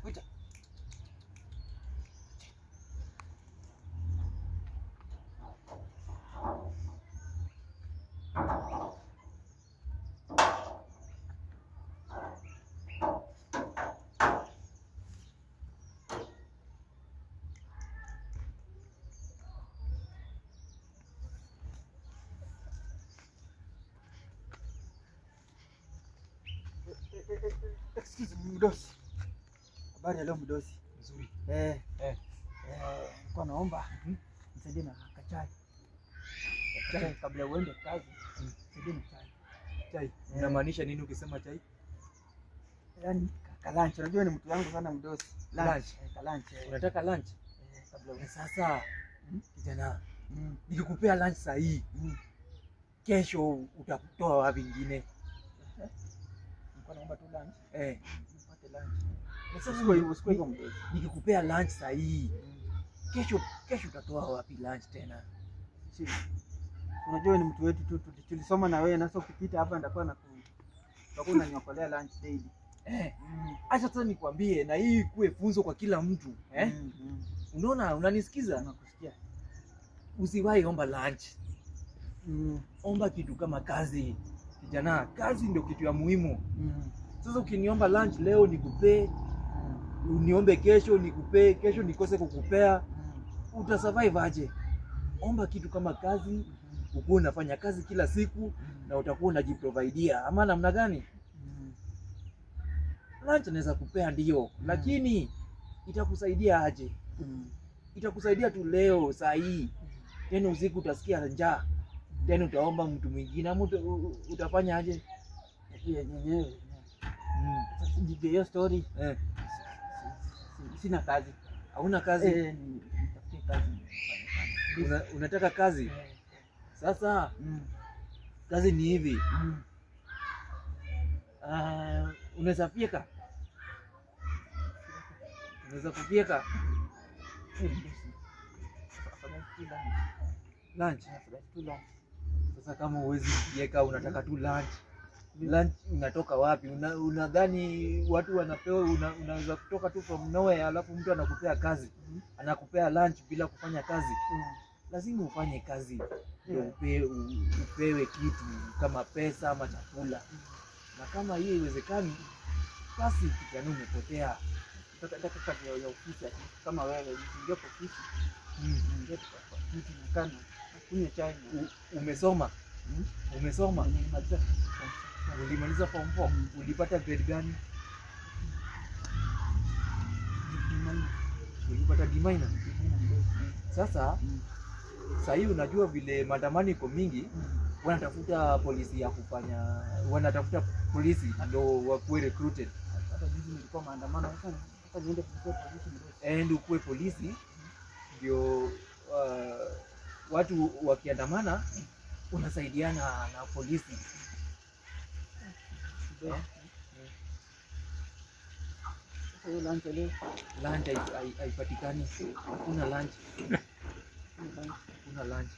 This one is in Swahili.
Kuja. Excuse me, mdosi. Habari ya leo mdosi? Nzuri. Nilikuwa naomba nisaidie na kachai. Chai kabla uende kazi. Nisaidie na chai. Chai. Unamaanisha nini ukisema chai? Yaani lunch. Unajua ni mtu wangu sana mdosi. Lunch. Lunch. Unataka lunch? Kabla uende. Sasa kijana, nikikupea lunch saa hii, kesho utatoa wapi vingine? Nilikuwa naomba tu lunch. Nipate lunch. Sasa Usikue hivyo mdosi. nikikupea lunch saa hii, kesho utatoa wapi lunch tena? Unajua ni mtu wetu tu, tulisoma na wewe, na sasa ukipita hapa nitakuwa unaniokolea lunch daily. Acha sasa nikwambie, na hii kuwe funzo kwa kila mtu. Unaona, unanisikiza? Nakusikia. Usiwahi omba lunch. Omba kitu kama kazi. Kijana, kazi ndio kitu ya muhimu. Sasa ukiniomba lunch leo nikupee, uniombe kesho nikupee, kesho nikose kukupea, utasurvive aje? Omba kitu kama kazi, ukuwe unafanya kazi kila siku na utakuwa unajiprovidea. Ama namna gani? Lunch naweza kupea ndio, lakini itakusaidia aje? Itakusaidia tu leo saa hii. Tena usiku utasikia njaa. Tena utaomba mtu mwingine, ama utafanya aje? Yenyewe. Sasa hiyo story. Sina kazi. Hauna kazi? Nitafutie kazi. Unataka kazi? Sasa kazi ni hivi. Unaweza fyeka? Unaweza kufyeka? Lunch. Sasa kama huwezi kufyeka, unataka tu lunch. Lunch unatoka wapi? Unadhani watu wanapewa, unaweza kutoka tu from nowhere alafu mtu anakupea kazi, anakupea lunch bila kufanya kazi? Lazima ufanye kazi ndio upewe kitu kama pesa ama chakula. Na kama hiyo haiwezekani, basi kijana umepotea. Nataka kazi ya ofisi kama wewe, usiingie kwa ofisi. Ingia kwa ofisi na kana kunywa chai. Umesoma? Umesoma? Ulimaliza form 4? Ulipata grade gani? Ulipata D-. Sasa hii unajua vile maandamano iko mingi, wanatafuta polisi ya kufanya, wanatafuta polisi ndio wakuwe recruited. Hata juzi nilikuwa maandamano, sasa niende kuchukua polisi ndio. Ndio kuwe polisi ndio watu wakiandamana unasaidiana na polisi. Lunch haipatikani. Hakuna lunch. Hakuna lunch.